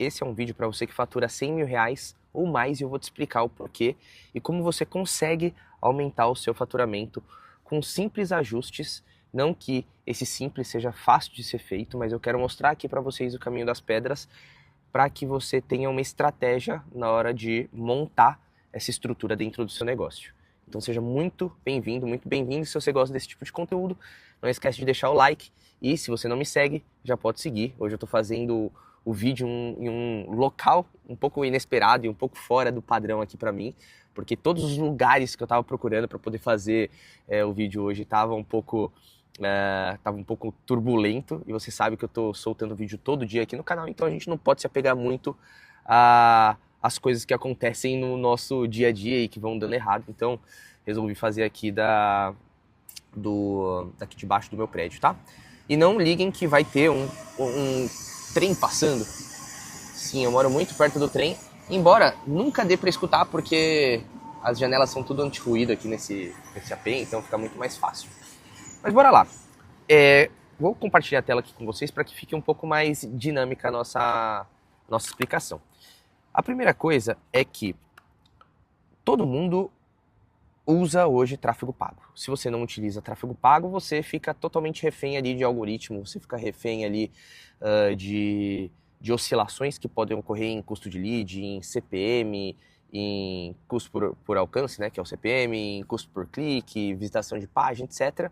esse é um vídeo para você que fatura R$ 100.000 ou mais e eu vou te explicar o porquê e como você consegue aumentar o seu faturamento com simples ajustes. Não que esse simples seja fácil de ser feito, mas eu quero mostrar aqui para vocês o caminho das pedras para que você tenha uma estratégia na hora de montar essa estrutura dentro do seu negócio. Então seja muito bem-vindo se você gosta desse tipo de conteúdo. Não esquece de deixar o like e se você não me segue, já pode seguir. Hoje eu estou fazendo o vídeo em um local um pouco inesperado e um pouco fora do padrão aqui para mim, porque todos os lugares que eu estava procurando para poder fazer o vídeo hoje tava um pouco turbulento, e você sabe que eu estou soltando vídeo todo dia aqui no canal, então a gente não pode se apegar muito às coisas que acontecem no nosso dia a dia e que vão dando errado. Então resolvi fazer aqui daqui debaixo do meu prédio, tá? E não liguem que vai ter um trem passando. Sim, eu moro muito perto do trem, embora nunca dê para escutar porque as janelas são tudo anti-ruído aqui nesse AP, então fica muito mais fácil. Mas bora lá. Vou compartilhar a tela aqui com vocês para que fique um pouco mais dinâmica a nossa explicação. A primeira coisa é que todo mundo usa hoje tráfego pago. Se você não utiliza tráfego pago, você fica totalmente refém ali de algoritmo, você fica refém ali de oscilações que podem ocorrer em custo de lead, em CPM, em custo por alcance, né, que é o CPM, em custo por clique, visitação de página, etc.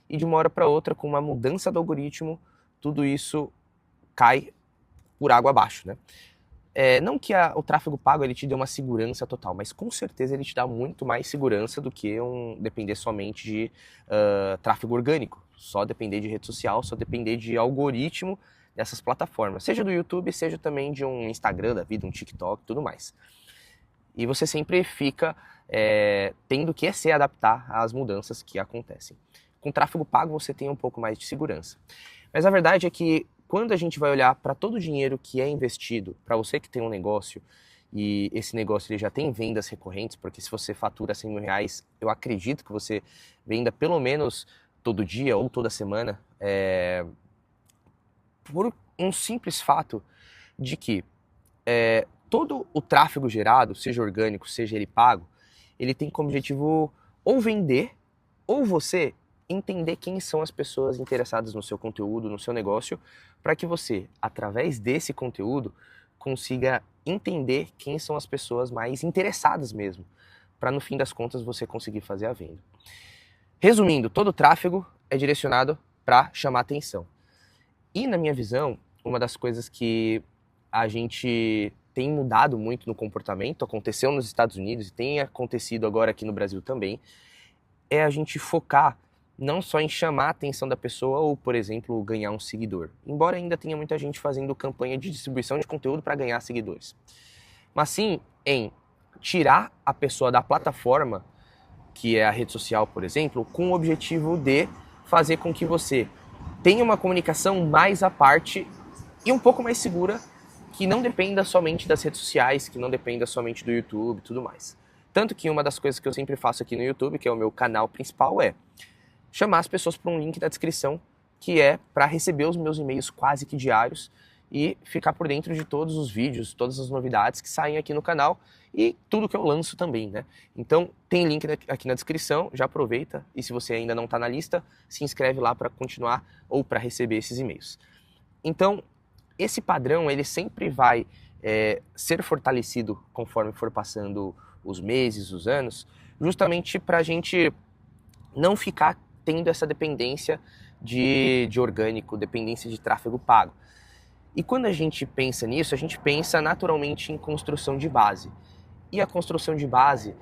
E de uma hora para outra, com uma mudança do algoritmo, tudo isso cai por água abaixo, né? Não que o tráfego pago ele te dê uma segurança total, mas com certeza ele te dá muito mais segurança do que depender somente de tráfego orgânico, só depender de rede social, só depender de algoritmo dessas plataformas, seja do YouTube, seja também de um Instagram da vida, um TikTok, tudo mais. E você sempre fica tendo que se adaptar às mudanças que acontecem. Com tráfego pago você tem um pouco mais de segurança. Mas a verdade é que quando a gente vai olhar para todo o dinheiro que é investido, para você que tem um negócio, e esse negócio ele já tem vendas recorrentes, porque se você fatura R$ 100.000, eu acredito que você venda pelo menos todo dia ou toda semana, por um simples fato de que todo o tráfego gerado, seja orgânico, seja ele pago, ele tem como objetivo ou vender, ou você entender quem são as pessoas interessadas no seu conteúdo, no seu negócio, para que você, através desse conteúdo, consiga entender quem são as pessoas mais interessadas mesmo, para no fim das contas você conseguir fazer a venda. Resumindo, todo o tráfego é direcionado para chamar atenção. E na minha visão, uma das coisas que a gente tem mudado muito no comportamento, aconteceu nos Estados Unidos e tem acontecido agora aqui no Brasil também, é a gente focar não só em chamar a atenção da pessoa ou, por exemplo, ganhar um seguidor. Embora ainda tenha muita gente fazendo campanha de distribuição de conteúdo para ganhar seguidores. Mas sim em tirar a pessoa da plataforma, que é a rede social, por exemplo, com o objetivo de fazer com que você tenha uma comunicação mais à parte e um pouco mais segura, que não dependa somente das redes sociais, que não dependa somente do YouTube e tudo mais. Tanto que uma das coisas que eu sempre faço aqui no YouTube, que é o meu canal principal, é chamar as pessoas para um link na descrição, que é para receber os meus e-mails quase que diários e ficar por dentro de todos os vídeos, todas as novidades que saem aqui no canal e tudo que eu lanço também, né? Então tem link aqui na descrição, já aproveita, e se você ainda não está na lista, se inscreve lá para continuar ou para receber esses e-mails. Então esse padrão ele sempre vai ser fortalecido conforme for passando os meses, os anos, justamente para a gente não ficar tendo essa dependência de orgânico, dependência de tráfego pago. E quando a gente pensa nisso, a gente pensa naturalmente em construção de base. E a construção de base,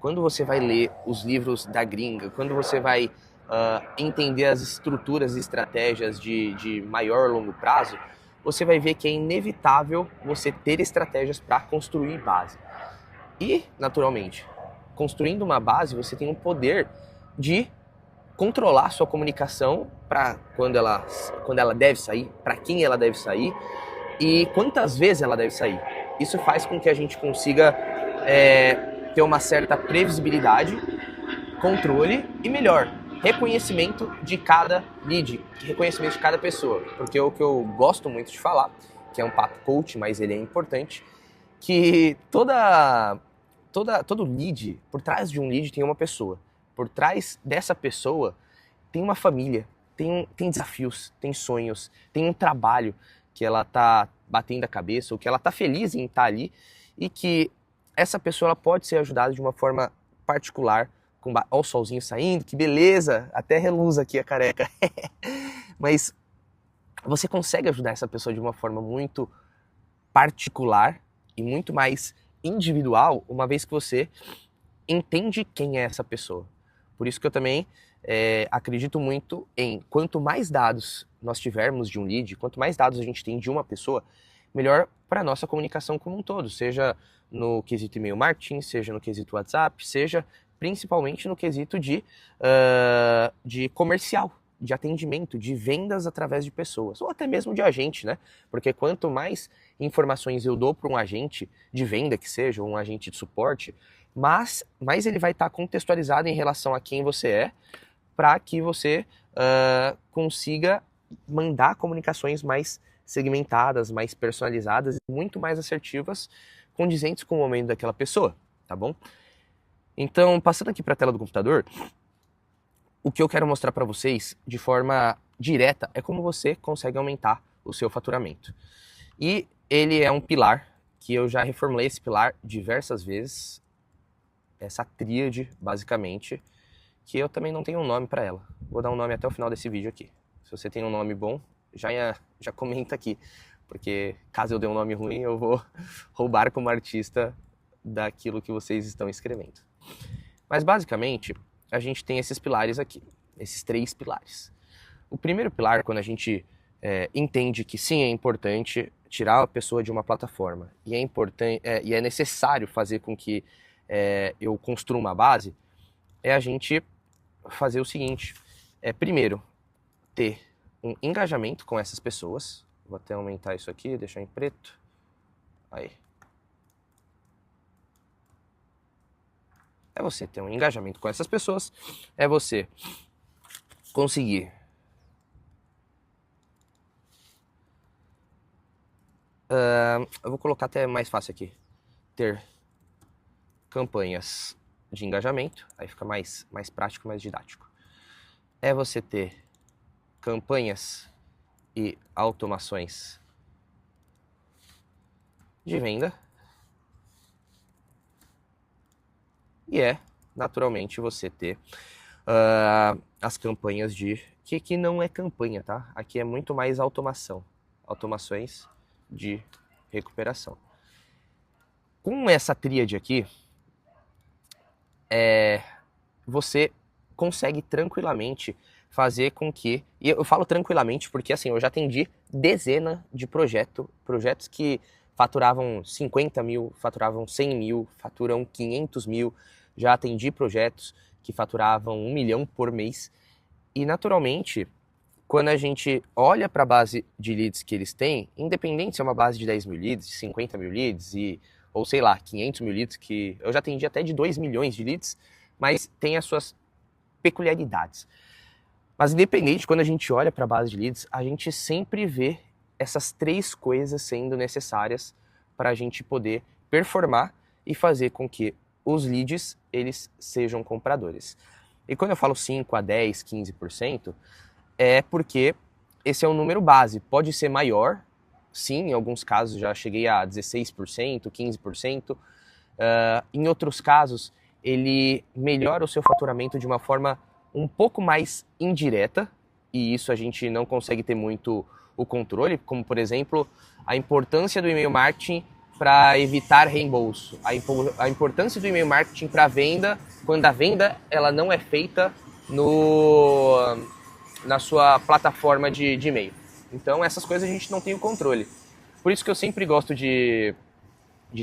quando você vai ler os livros da gringa, quando você vai entender as estruturas e estratégias de maior longo prazo, você vai ver que é inevitável você ter estratégias para construir base. E, naturalmente, construindo uma base, você tem o poder de controlar sua comunicação para quando ela deve sair, para quem ela deve sair e quantas vezes ela deve sair. Isso faz com que a gente consiga ter uma certa previsibilidade, controle e, melhor, reconhecimento de cada lead, reconhecimento de cada pessoa. Porque o que eu gosto muito de falar, que é um papo coach, mas ele é importante, que todo lead, por trás de um lead tem uma pessoa. Por trás dessa pessoa tem uma família, tem desafios, tem sonhos, tem um trabalho que ela tá batendo a cabeça, ou que ela tá feliz em estar ali, e que essa pessoa ela pode ser ajudada de uma forma particular. Olha o solzinho saindo, que beleza, até reluz aqui a careca. Mas você consegue ajudar essa pessoa de uma forma muito particular e muito mais individual, uma vez que você entende quem é essa pessoa. Por isso que eu também acredito muito em quanto mais dados nós tivermos de um lead, quanto mais dados a gente tem de uma pessoa, melhor para a nossa comunicação como um todo, seja no quesito e-mail marketing, seja no quesito WhatsApp, seja principalmente no quesito de comercial, de atendimento, de vendas através de pessoas, ou até mesmo de agente, né? Porque quanto mais informações eu dou para um agente de venda que seja, ou um agente de suporte, mais ele vai estar contextualizado em relação a quem você é, para que você consiga mandar comunicações mais segmentadas, mais personalizadas e muito mais assertivas, condizentes com o momento daquela pessoa, tá bom? Então, passando aqui para a tela do computador, o que eu quero mostrar para vocês de forma direta é como você consegue aumentar o seu faturamento. E ele é um pilar que eu já reformulei esse pilar diversas vezes, essa tríade, basicamente, que eu também não tenho um nome para ela. Vou dar um nome até o final desse vídeo aqui. Se você tem um nome bom, já comenta aqui, porque caso eu dê um nome ruim, eu vou roubar como artista daquilo que vocês estão escrevendo. Mas basicamente, a gente tem esses pilares aqui, esses 3 pilares. O primeiro pilar, quando a gente entende que sim, é importante tirar a pessoa de uma plataforma e é necessário fazer com que eu construa uma base, é a gente fazer o seguinte, primeiro, ter um engajamento com essas pessoas. Vou até aumentar isso aqui, deixar em preto. Aí. É você ter um engajamento com essas pessoas, é você conseguir eu vou colocar até mais fácil aqui, ter campanhas de engajamento, aí fica mais prático, mais didático. É você ter campanhas e automações de venda. E naturalmente, você ter as campanhas que não é campanha, tá? Aqui é muito mais automação. Automações de recuperação. Com essa tríade aqui, você consegue tranquilamente fazer com que... E eu falo tranquilamente porque, assim, eu já atendi dezenas de projetos que faturavam 50 mil, faturavam 100 mil, faturam 500 mil. Já atendi projetos que faturavam 1 milhão por mês. E, naturalmente, quando a gente olha para a base de leads que eles têm, independente se é uma base de 10 mil leads, de 50 mil leads, ou sei lá, 500 mil leads, que eu já atendi até de 2 milhões de leads, mas tem as suas peculiaridades. Mas independente, quando a gente olha para a base de leads, a gente sempre vê essas 3 coisas sendo necessárias para a gente poder performar e fazer com que os leads eles sejam compradores. E quando eu falo 5 a 10, 15%, é porque esse é um número base. Pode ser maior, sim, em alguns casos já cheguei a 16%, 15%. Em outros casos, ele melhora o seu faturamento de uma forma um pouco mais indireta, e isso a gente não consegue ter muito o controle, como por exemplo, a importância do e-mail marketing para evitar reembolso, a importância do e-mail marketing para venda, quando a venda ela não é feita na sua plataforma de e-mail. Então essas coisas a gente não tem o controle. Por isso que eu sempre gosto de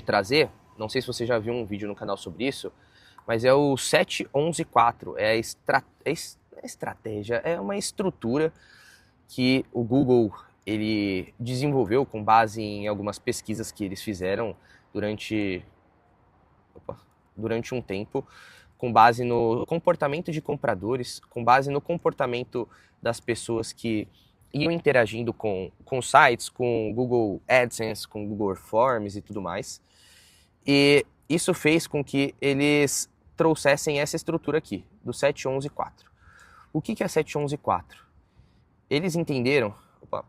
trazer, não sei se você já viu um vídeo no canal sobre isso, mas é o 7-11-4, é a estratégia, é uma estrutura que o Google ele desenvolveu com base em algumas pesquisas que eles fizeram durante um tempo, com base no comportamento de compradores, com base no comportamento das pessoas que iam interagindo com sites, com Google AdSense, com Google Forms e tudo mais. E isso fez com que eles trouxessem essa estrutura aqui, do 7.11.4. O que é 7.11.4? Eles entenderam... Opa,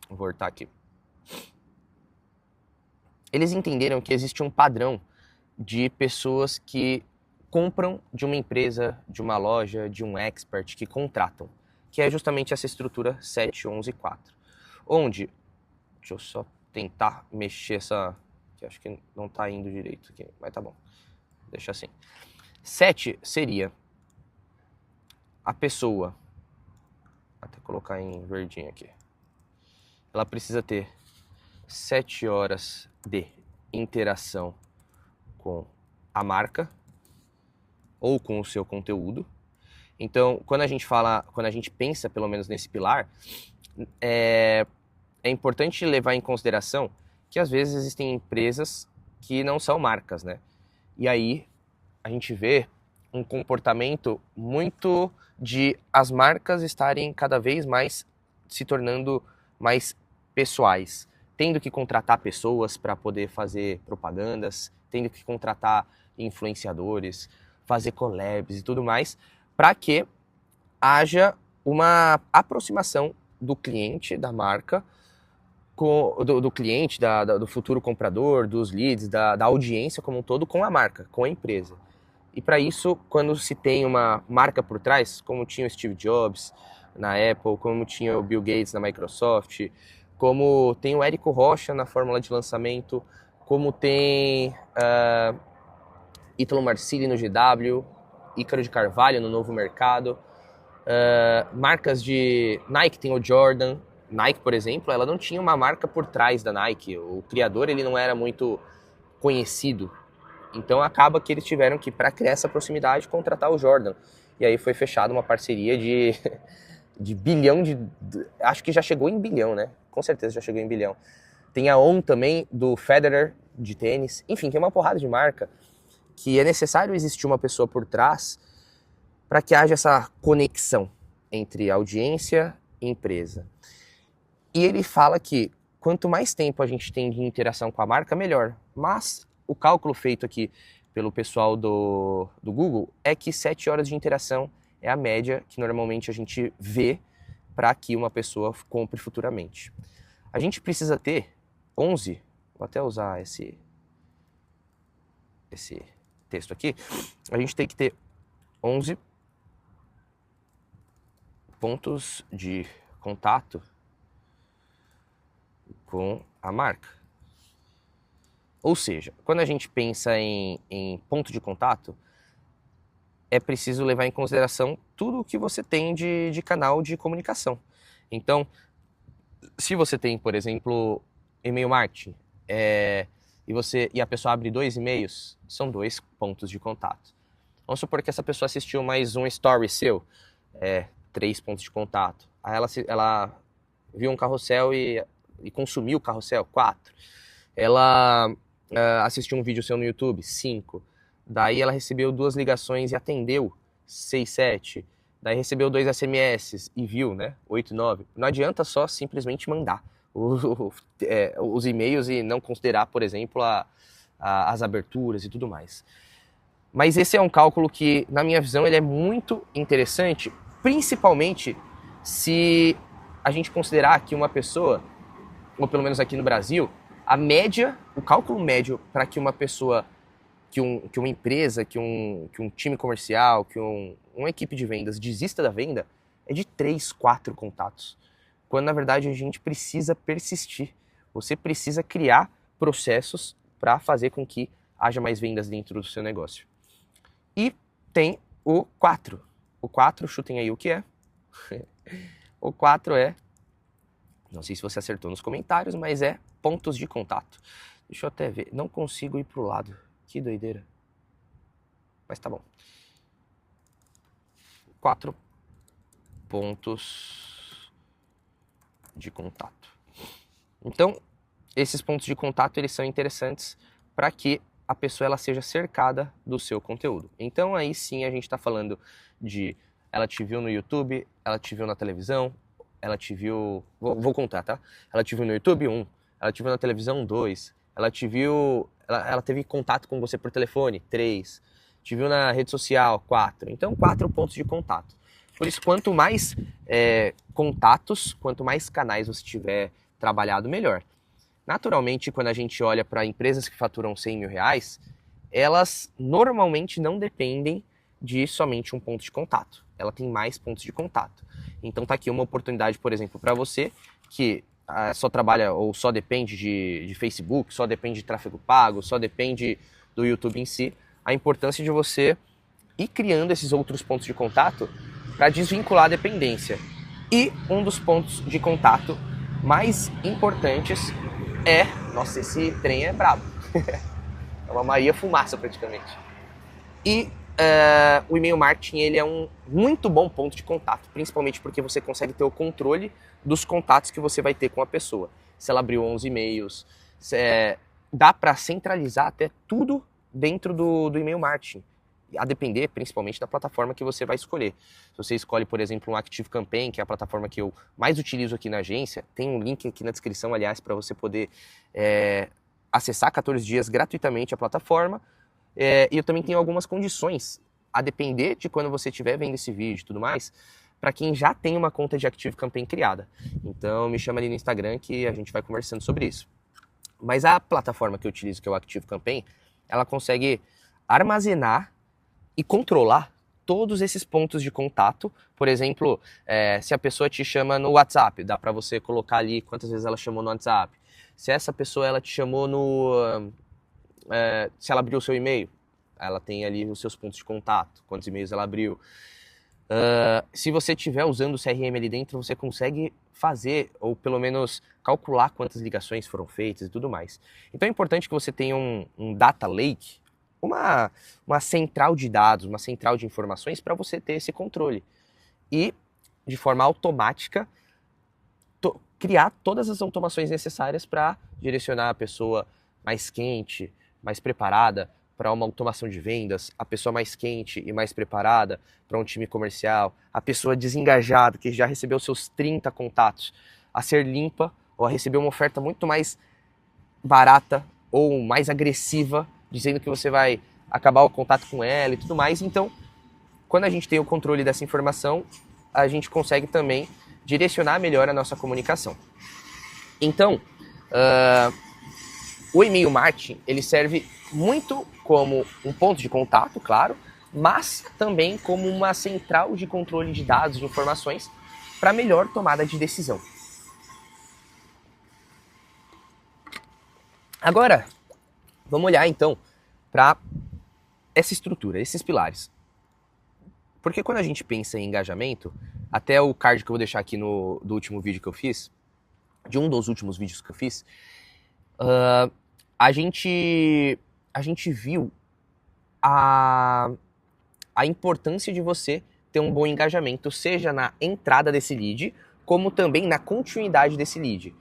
vou voltar aqui. Eles entenderam que existe um padrão de pessoas que compram de uma empresa, de uma loja, de um expert, que contratam, que é justamente essa estrutura 7.11.4, onde, deixa eu só tentar mexer essa, que acho que não está indo direito aqui, mas tá bom, deixa assim. 7 seria a pessoa, vou até colocar em verdinho aqui, ela precisa ter 7 horas de interação com a marca ou com o seu conteúdo. Então, quando a gente pensa pelo menos nesse pilar, é importante levar em consideração que às vezes existem empresas que não são marcas, né? E aí a gente vê um comportamento muito de as marcas estarem cada vez mais se tornando mais pessoais, tendo que contratar pessoas para poder fazer propagandas, tendo que contratar influenciadores, fazer collabs e tudo mais, para que haja uma aproximação do cliente, da marca, do cliente, do futuro comprador, dos leads, da audiência como um todo com a marca, com a empresa. E para isso, quando se tem uma marca por trás, como tinha o Steve Jobs na Apple, como tinha o Bill Gates na Microsoft, como tem o Érico Rocha na fórmula de lançamento, como tem Ítalo Marcilli no GW, Ícaro de Carvalho no Novo Mercado, marcas de Nike, tem o Jordan. Nike, por exemplo, ela não tinha uma marca por trás da Nike, o criador ele não era muito conhecido, então acaba que eles tiveram que, para criar essa proximidade, contratar o Jordan, e aí foi fechada uma parceria de bilhão acho que já chegou em bilhão, né? Com certeza já chegou em bilhão. Tem a ON também, do Federer, de tênis. Enfim, tem uma porrada de marca que é necessário existir uma pessoa por trás para que haja essa conexão entre audiência e empresa. E ele fala que quanto mais tempo a gente tem de interação com a marca, melhor. Mas o cálculo feito aqui pelo pessoal do Google é que 7 horas de interação é a média que normalmente a gente vê para que uma pessoa compre futuramente. A gente precisa ter 11, vou até usar esse texto aqui, a gente tem que ter 11 pontos de contato com a marca. Ou seja, quando a gente pensa em ponto de contato, é preciso levar em consideração tudo o que você tem de canal de comunicação. Então, se você tem, por exemplo, e-mail marketing, e a pessoa abre 2 e-mails, são 2 pontos de contato. Vamos supor que essa pessoa assistiu mais um story seu, 3 pontos de contato. Aí ela viu um carrossel e consumiu o carrossel, 4. Ela assistiu um vídeo seu no YouTube, 5. Daí ela recebeu 2 ligações e atendeu, 6, 7. Daí recebeu 2 SMS e viu, né, 8, 9. Não adianta só simplesmente mandar os e-mails e não considerar, por exemplo, as aberturas e tudo mais. Mas esse é um cálculo que, na minha visão, ele é muito interessante, principalmente se a gente considerar que uma pessoa, ou pelo menos aqui no Brasil, a média, o cálculo médio para que uma pessoa, que uma empresa, que um time comercial, que uma equipe de vendas desista da venda é de 3, 4 contatos. Quando na verdade a gente precisa persistir. Você precisa criar processos para fazer com que haja mais vendas dentro do seu negócio. E tem o 4. O 4, chutem aí o que é. O 4 não sei se você acertou nos comentários, mas é pontos de contato. Deixa eu até ver, não consigo ir pro lado. Que doideira. Mas tá bom. 4 pontos de contato. Então, esses pontos de contato, eles são interessantes para que a pessoa ela seja cercada do seu conteúdo. Então, aí sim a gente está falando de ela te viu no YouTube, ela te viu na televisão, ela te viu... Vou contar, tá? Ela te viu no YouTube, 1. Ela te viu na televisão, 2. Ela te viu... Ela teve contato com você por telefone, 3. Te viu na rede social, 4. Então, 4 pontos de contato. Por isso, quanto mais contatos, quanto mais canais você tiver trabalhado, melhor. Naturalmente, quando a gente olha para empresas que faturam 100 mil reais, elas normalmente não dependem de somente um ponto de contato. Ela tem mais pontos de contato. Então tá aqui uma oportunidade, por exemplo, para você que só trabalha ou só depende de Facebook, só depende de tráfego pago, só depende do YouTube em si, a importância de você ir criando esses outros pontos de contato para desvincular a dependência. E um dos pontos de contato mais importantes é... Nossa, esse trem é brabo. É uma Maria Fumaça praticamente. E o e-mail marketing ele é um muito bom ponto de contato, principalmente porque você consegue ter o controle dos contatos que você vai ter com a pessoa. Se ela abriu 11 e-mails, dá para centralizar até tudo dentro do e-mail marketing, a depender principalmente da plataforma que você vai escolher. Se você escolhe, por exemplo, um ActiveCampaign, que é a plataforma que eu mais utilizo aqui na agência, tem um link aqui na descrição, aliás, para você poder acessar 14 dias gratuitamente a plataforma. E eu também tenho algumas condições, a depender de quando você estiver vendo esse vídeo e tudo mais, para quem já tem uma conta de ActiveCampaign criada. Então me chama ali no Instagram que a gente vai conversando sobre isso. Mas a plataforma que eu utilizo, que é o ActiveCampaign, ela consegue armazenar e controlar todos esses pontos de contato. Por exemplo, se a pessoa te chama no WhatsApp, dá para você colocar ali quantas vezes ela chamou no WhatsApp. Se essa pessoa ela te chamou se ela abriu o seu e-mail, ela tem ali os seus pontos de contato, quantos e-mails ela abriu. Se você estiver usando o CRM ali dentro, você consegue fazer, ou pelo menos calcular quantas ligações foram feitas e tudo mais. Então é importante que você tenha um data lake, uma central de dados, uma central de informações para você ter esse controle. E, de forma automática, criar todas as automações necessárias para direcionar a pessoa mais quente, mais preparada para uma automação de vendas, a pessoa mais quente e mais preparada para um time comercial, a pessoa desengajada, que já recebeu seus 30 contatos, a ser limpa ou a receber uma oferta muito mais barata ou mais agressiva, dizendo que você vai acabar o contato com ela e tudo mais. Então, quando a gente tem o controle dessa informação, a gente consegue também direcionar melhor a nossa comunicação. Então, o e-mail marketing, ele serve muito como um ponto de contato, claro, mas também como uma central de controle de dados, de informações, para melhor tomada de decisão. Agora, vamos olhar então para essa estrutura, esses pilares. Porque quando a gente pensa em engajamento, até o card que eu vou deixar aqui do último vídeo que eu fiz, de um dos últimos vídeos que eu fiz, a gente viu a importância de você ter um bom engajamento, seja na entrada desse lead, como também na continuidade desse lead.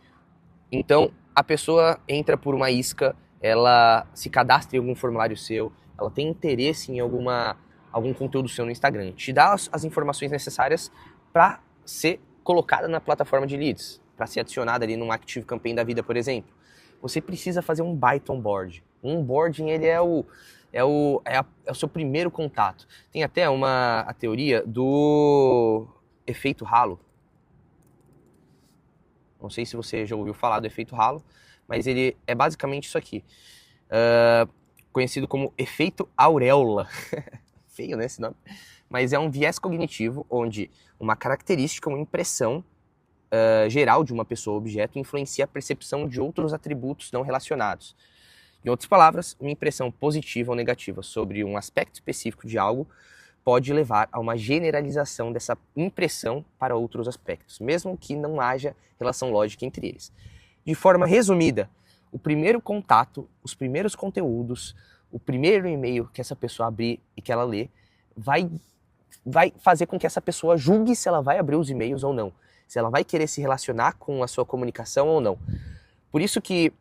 Então, a pessoa entra por uma isca, ela se cadastra em algum formulário seu, ela tem interesse em algum conteúdo seu no Instagram, te dá as informações necessárias para ser colocada na plataforma de leads, para ser adicionada ali num ActiveCampaign da vida, por exemplo. Você precisa fazer um baita onboarding. Um onboarding, ele é o seu primeiro contato. Tem até a teoria do efeito halo. Não sei se você já ouviu falar do efeito halo, mas ele é basicamente isso aqui. Conhecido como efeito auréola. Feio, né, esse nome? Mas é um viés cognitivo onde uma característica, uma impressão geral de uma pessoa ou objeto influencia a percepção de outros atributos não relacionados. Em outras palavras, uma impressão positiva ou negativa sobre um aspecto específico de algo pode levar a uma generalização dessa impressão para outros aspectos, mesmo que não haja relação lógica entre eles. De forma resumida, o primeiro contato, os primeiros conteúdos, o primeiro e-mail que essa pessoa abrir e que ela lê, vai fazer com que essa pessoa julgue se ela vai abrir os e-mails ou não, se ela vai querer se relacionar com a sua comunicação ou não. Por isso que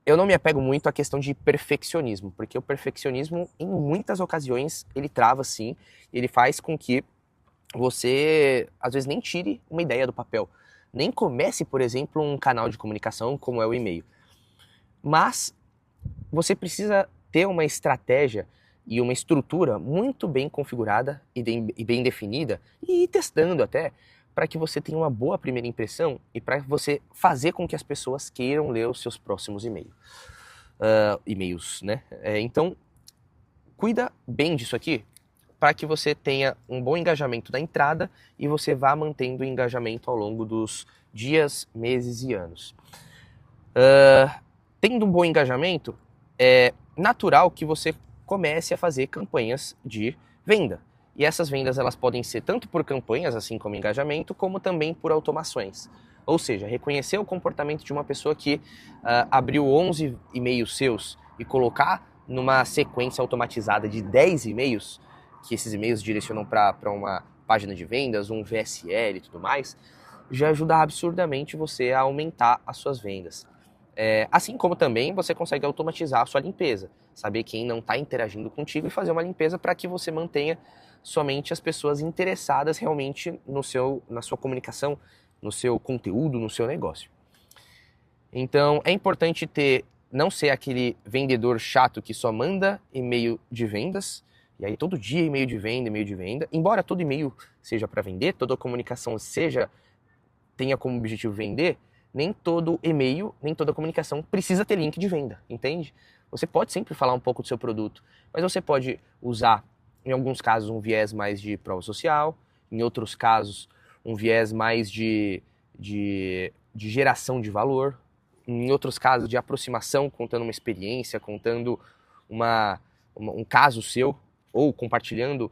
eu não me apego muito à questão de perfeccionismo, porque o perfeccionismo, em muitas ocasiões, ele trava sim, ele faz com que você, às vezes, nem tire uma ideia do papel. Nem comece, por exemplo, um canal de comunicação como é o e-mail. Mas você precisa ter uma estratégia e uma estrutura muito bem configurada e bem definida, e ir testando até, para que você tenha uma boa primeira impressão e para você fazer com que as pessoas queiram ler os seus próximos e-mails, né? Então, cuida bem disso aqui, para que você tenha um bom engajamento da entrada e você vá mantendo o engajamento ao longo dos dias, meses e anos. Tendo um bom engajamento, é natural que você comece a fazer campanhas de venda. E essas vendas elas podem ser tanto por campanhas, assim como engajamento, como também por automações. Ou seja, reconhecer o comportamento de uma pessoa que abriu 11 e-mails seus e colocar numa sequência automatizada de 10 e-mails, que esses e-mails direcionam para uma página de vendas, um VSL e tudo mais, já ajuda absurdamente você a aumentar as suas vendas. Assim como também você consegue automatizar a sua limpeza, saber quem não está interagindo contigo e fazer uma limpeza para que você mantenha somente as pessoas interessadas realmente na sua comunicação, no seu conteúdo, no seu negócio. Então é importante não ser aquele vendedor chato que só manda e-mail de vendas, e aí todo dia e-mail de venda, embora todo e-mail seja para vender, toda comunicação tenha como objetivo vender, nem todo e-mail, nem toda comunicação precisa ter link de venda, entende? Você pode sempre falar um pouco do seu produto, mas você pode usar, em alguns casos, um viés mais de prova social, em outros casos, um viés mais de geração de valor, em outros casos, de aproximação, contando uma experiência, contando um caso seu, ou compartilhando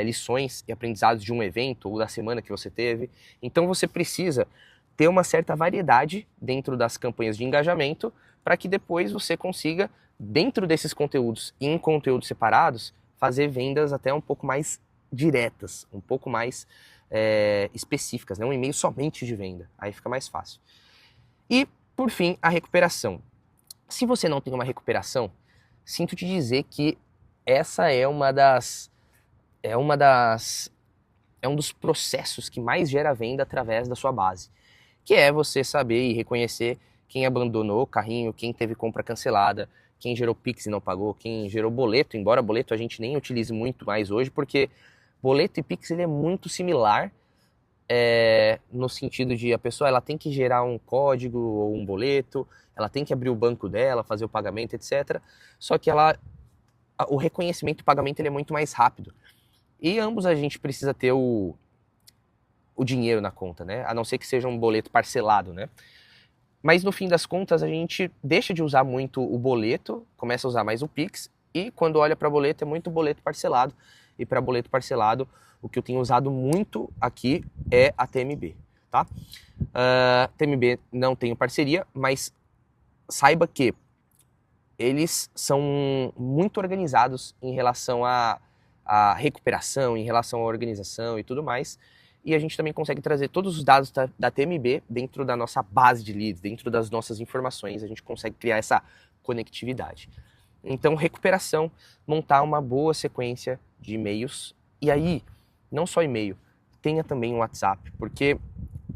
lições e aprendizados de um evento ou da semana que você teve. Então você precisa ter uma certa variedade dentro das campanhas de engajamento para que depois você consiga, dentro desses conteúdos e em conteúdos separados, fazer vendas até um pouco mais diretas, um pouco mais específicas, né? Um e-mail somente de venda, aí fica mais fácil. E, por fim, a recuperação. Se você não tem uma recuperação, sinto te dizer que essa é um dos processos que mais gera venda através da sua base, que é você saber e reconhecer quem abandonou o carrinho, quem teve compra cancelada, quem gerou Pix e não pagou, quem gerou boleto, embora boleto a gente nem utilize muito mais hoje, porque boleto e Pix ele é muito similar, no sentido de a pessoa ela tem que gerar um código ou um boleto, ela tem que abrir o banco dela, fazer o pagamento, etc. Só que o reconhecimento do pagamento ele é muito mais rápido. E ambos a gente precisa ter o dinheiro na conta, né? A não ser que seja um boleto parcelado, né? Mas no fim das contas a gente deixa de usar muito o boleto, começa a usar mais o Pix, e quando olha para boleto é muito boleto parcelado. E para boleto parcelado, o que eu tenho usado muito aqui é a TMB, tá? TMB não tenho parceria, mas saiba que eles são muito organizados em relação à recuperação, em relação à organização e tudo mais. E a gente também consegue trazer todos os dados da TMB dentro da nossa base de leads, dentro das nossas informações, a gente consegue criar essa conectividade. Então, recuperação, montar uma boa sequência de e-mails. E aí, não só e-mail, tenha também um WhatsApp, porque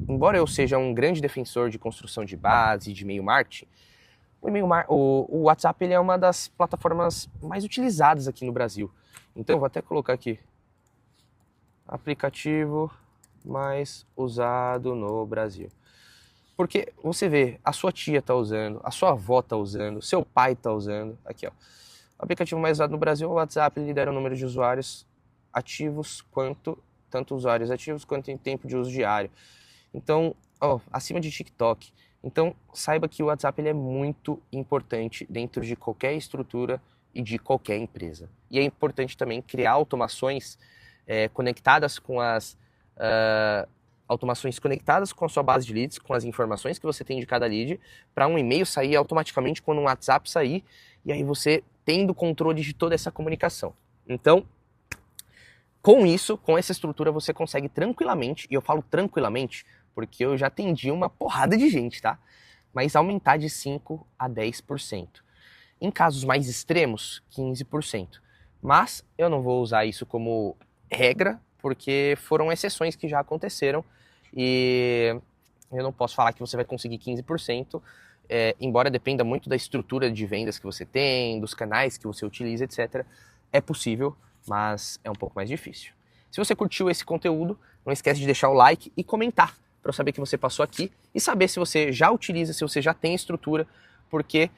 embora eu seja um grande defensor de construção de base, de e-mail marketing, o WhatsApp ele é uma das plataformas mais utilizadas aqui no Brasil. Então, eu vou até colocar aqui, aplicativo mais usado no Brasil. Porque você vê, a sua tia está usando, a sua avó está usando, seu pai está usando. Aqui, ó. O aplicativo mais usado no Brasil, o WhatsApp, lidera o número de usuários ativos, tanto usuários ativos quanto em tempo de uso diário. Então, acima de TikTok. Então, saiba que o WhatsApp ele é muito importante dentro de qualquer estrutura e de qualquer empresa. E é importante também criar automações conectadas com automações conectadas com a sua base de leads, com as informações que você tem de cada lead, para um e-mail sair automaticamente quando um WhatsApp sair, e aí você tendo controle de toda essa comunicação. Então, com isso, com essa estrutura, você consegue tranquilamente, e eu falo tranquilamente, porque eu já atendi uma porrada de gente, tá? Mas aumentar de 5% a 10%. Em casos mais extremos, 15%. Mas eu não vou usar isso como regra, porque foram exceções que já aconteceram e eu não posso falar que você vai conseguir 15%, embora dependa muito da estrutura de vendas que você tem, dos canais que você utiliza, etc. É possível, mas é um pouco mais difícil. Se você curtiu esse conteúdo, não esquece de deixar o like e comentar para eu saber que você passou aqui e saber se você já utiliza, se você já tem estrutura, porque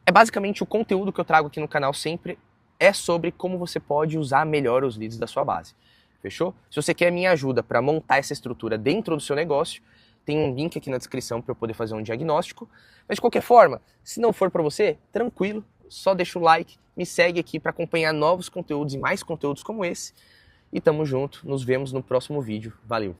é basicamente o conteúdo que eu trago aqui no canal sempre é sobre como você pode usar melhor os leads da sua base. Fechou? Se você quer minha ajuda para montar essa estrutura dentro do seu negócio, tem um link aqui na descrição para eu poder fazer um diagnóstico. Mas de qualquer forma, se não for para você, tranquilo, só deixa o like, me segue aqui para acompanhar novos conteúdos e mais conteúdos como esse. E tamo junto, nos vemos no próximo vídeo. Valeu!